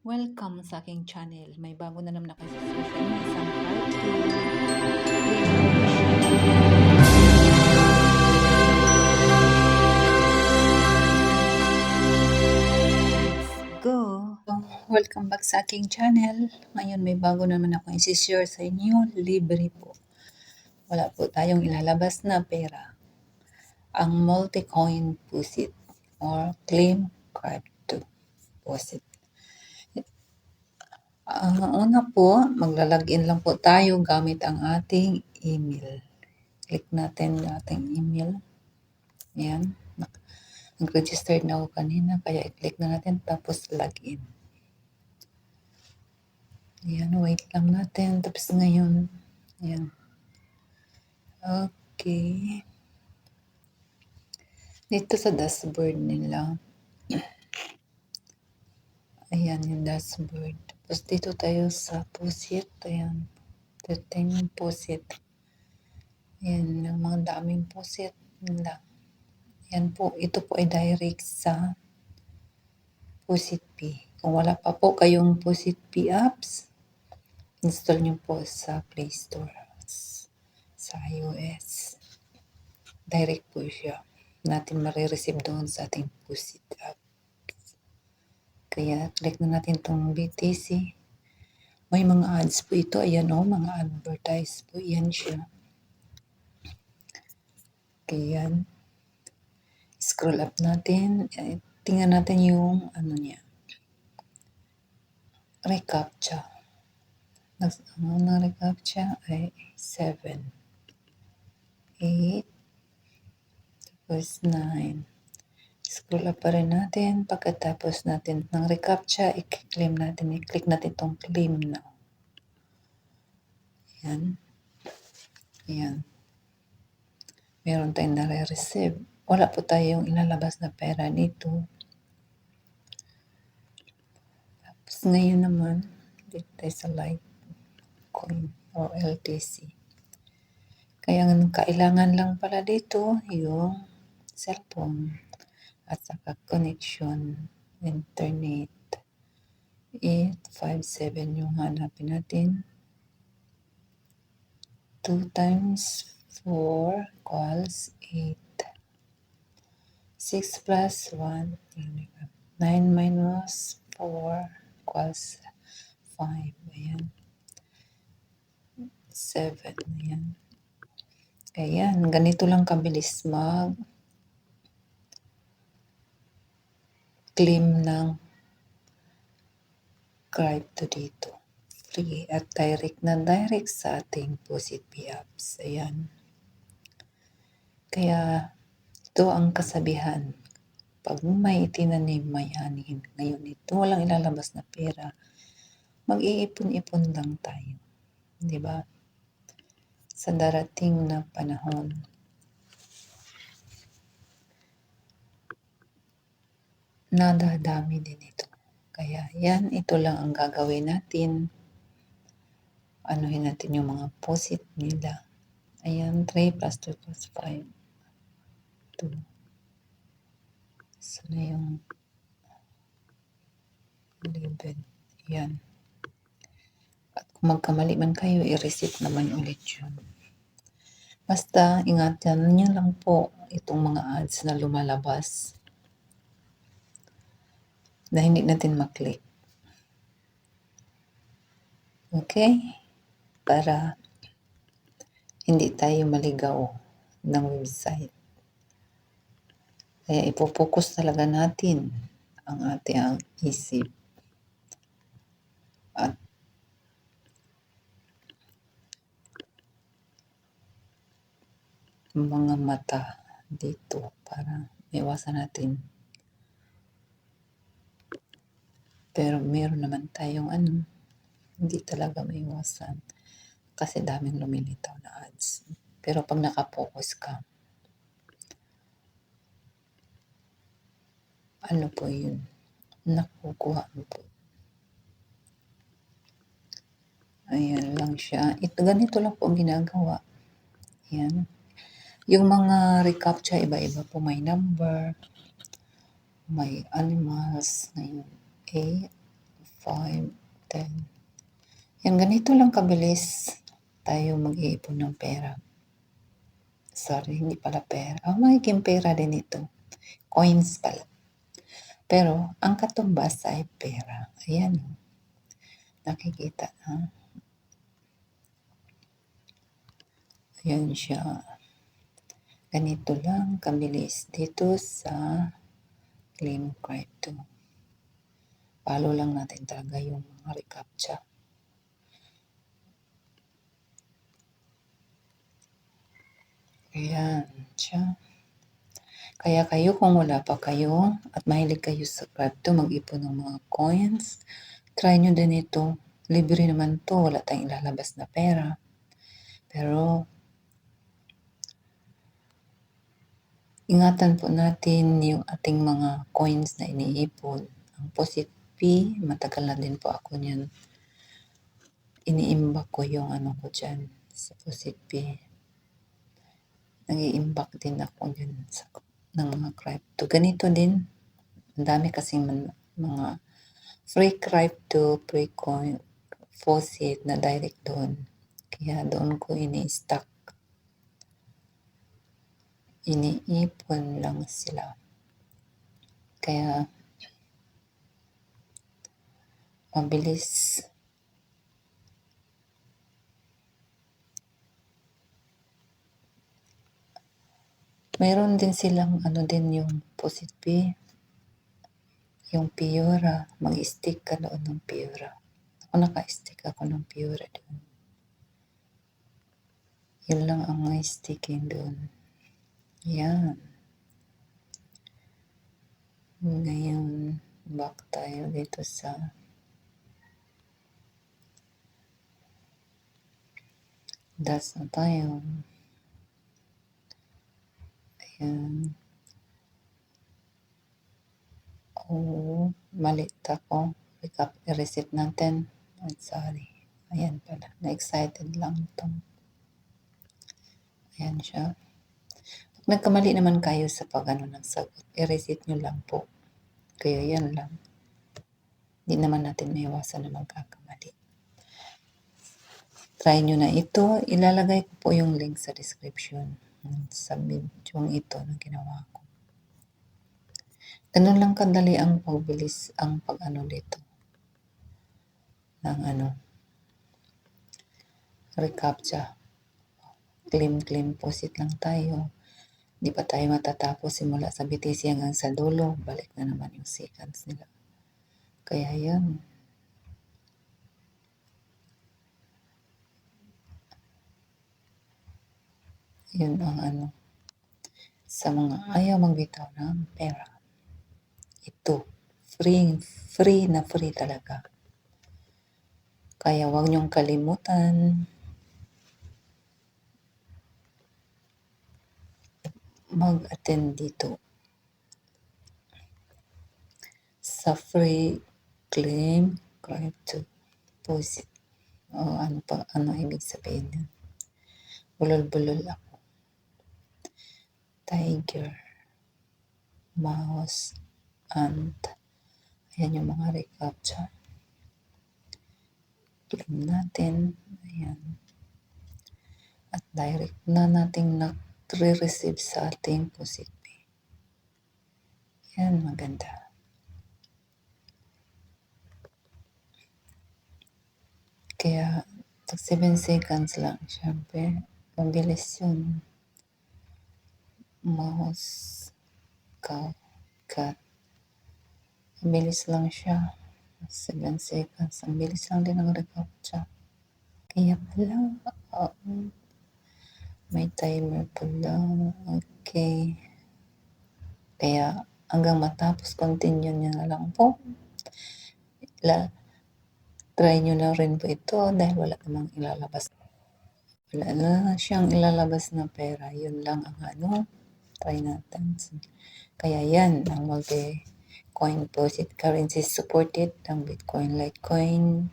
Welcome sa aking channel. May bago na naman ako sa social media. Isang part 2. Let's go! Welcome back sa aking channel. Ngayon may bago naman ako isi-share sa inyo. Libre po. Wala po tayong ilalabas na pera. Ang multi-coin deposit or claim crypto deposit. Ang una po, maglalagin lang po tayo gamit ang ating email. Click natin yung ating email. Ayan. Nag-register na ako kanina, kaya i-click na natin tapos login. Ayan, wait lang natin. Tapos ngayon, ayan. Okay. Dito sa dashboard nila. Ayan yung dashboard. Tapos dito tayo sa deposit. Ayan. Dito tayo yung deposit. Ayan, ang mga daming deposit nila. Yan po, ito po ay direct sa POSIT-P. Kung wala pa po kayong POSIT-P apps, install nyo po sa Play Store, sa iOS. Direct po siya. Natin marireceive doon sa ating POSIT app. Kaya click na natin itong BTC. May mga ads po ito. Ayan o, mga advertise po. Yan siya. Kaya yan. Scroll up natin. Tingnan natin yung ano niya. Recaptcha. Ang unang recaptcha ay 7, 8, tapos 9. Scroll up pa rin natin. Pagkatapos natin ng recaptcha, i-claim natin. I-click natin itong claim now. Ayan. Ayan. Meron tayong nare-receive. Wala po tayong ilalabas na pera nito. Tapos ngayon naman, dito tayo sa Litecoin o LTC. Kaya kailangan lang pala dito yung cellphone at saka connection, internet. 857 yung hanapin natin. 2 times 4 equals 8. 6 plus 1, 9 minus 4 equals 5. Ayan. 7. Ayan. Ayan. Ganito lang kabilis claim ng crypto dito. Free at direct sa ating POSIT-P apps. Ayan. Kaya ito ang kasabihan. Pag may itinanim, may anin. Ngayon ito, walang ilalabas na pera. Mag-iipon-ipon lang tayo. Di ba? Sa darating na panahon. Nadadami din ito. Kaya yan, ito lang ang gagawin natin. Anuhin natin yung mga POSIT nila. Ayan, 3 plus 2 plus 5. 2. Sana yung 11. Ayan. At kung magkamali man kayo, i-reset naman ulit yun. Basta, ingatan nyo lang po itong mga ads na lumalabas na hindi natin maklik. Okay? Para hindi tayo maligaw ng website. Kaya ipopokus talaga natin ang ating isip at mga mata dito para iwasan natin. Pero meron naman tayong hindi talaga maiwasan kasi daming lumilitaw na ads. Pero pag nakapokus ka, ano po yun? Nakukuha mo po. Ayan lang siya. Ito, ganito lang po ang ginagawa. Ayan. Yung mga recaptcha, iba-iba po. May number, may animals, ngayon 8, 5, 10. Yan, ganito lang kabilis tayo mag-iipon ng pera. Sorry, hindi pala pera. Magiging pera din ito. Coins pala. Pero, ang katumbas ay pera. Ayan. Nakikita na. Ayan siya. Ganito lang kabilis dito sa Claim Crypto. Follow lang natin talaga yung mga reCAPTCHA. Ayan siya. Kaya kayo, kung wala pa kayo at mahilig kayo sa crypto, mag-ipon ng mga coins, try nyo din ito. Libre naman to, wala tayong ilalabas na pera. Pero, ingatan po natin yung ating mga coins na iniipon. Ang Posit P, matagal na din po ako niyan. Iniimbak ko yung ko dyan sa Posit P. Nag-iimbak din ako dyan ng mga crypto. Ganito din, ang dami kasing mga free crypto, free coin, Posit na direct doon. Kaya doon ko ini-stock. Iniipon lang sila. Kaya, mabilis. Mayroon din silang din yung Posit P. Yung Piora. Mag-stick ka doon ng Piora. Ako naka-stick ako ng Piora doon. Yun lang ang may sticking doon. Yan. Ngayon, back tayo dito sa das na tayo. Ayan. Mali ako. Reset natin. Sorry. Ayan pala. Na-excited lang ito. Ayan siya. Pag nagkamali naman kayo sa ng sagot, i-reset nyo lang po. Kaya yan lang. Hindi naman natin maiwasan na magkakamali. Try nyo na ito. Ilalagay ko po yung link sa description sa video ito na ginawa ko. Ganun lang kadali ang pagbilis ang dito ng reCAPTCHA. Claim Posit lang tayo. Di pa tayo matatapos simula sa BTC hanggang sa dulo. Balik na naman yung seconds nila. Kaya yan. Yun ang sa mga ayaw magbitaw ng pera. Ito. Free na free talaga. Kaya huwag niyong kalimutan mag-attend dito sa free Claim Crypto Posit. Ano ibig sabihin yun? Bulol-bulol ako. Tiger, mouse, ant. Ayan yung mga reCAPTCHA. Claim natin. Ayan. At direct na nating na-receive sa ating Posit Pay. Yan, maganda. Kaya, 7 seconds lang. Siyempre, mabilis yun. Mouse, cat. Mabilis lang siya. 7 seconds. Ang bilis lang din ang reCAPTCHA. Kaya pala, may timer pala. Okay. Kaya, hanggang matapos, continue nyo na lang po. Try nyo na rin po ito dahil wala namang ilalabas. Wala na siyang ilalabas na pera. Yun lang ang try natin. Kaya yan, ang multi-coin Posit currencies supported ng Bitcoin, Litecoin,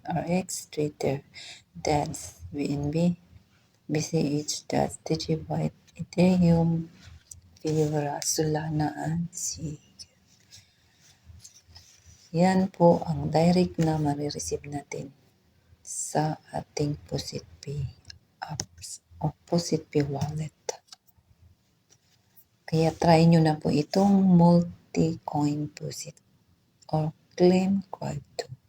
RX, Twitter, DATS, BNB, BCH, DATS, Digibyte, Ethereum, Fiora, Solana, and Sig. Yan po ang direct na marireceive natin sa ating POSITPay apps o POSITPay wallet. Kaya try nyo na po itong multi-coin POSIT or Claim Card 2.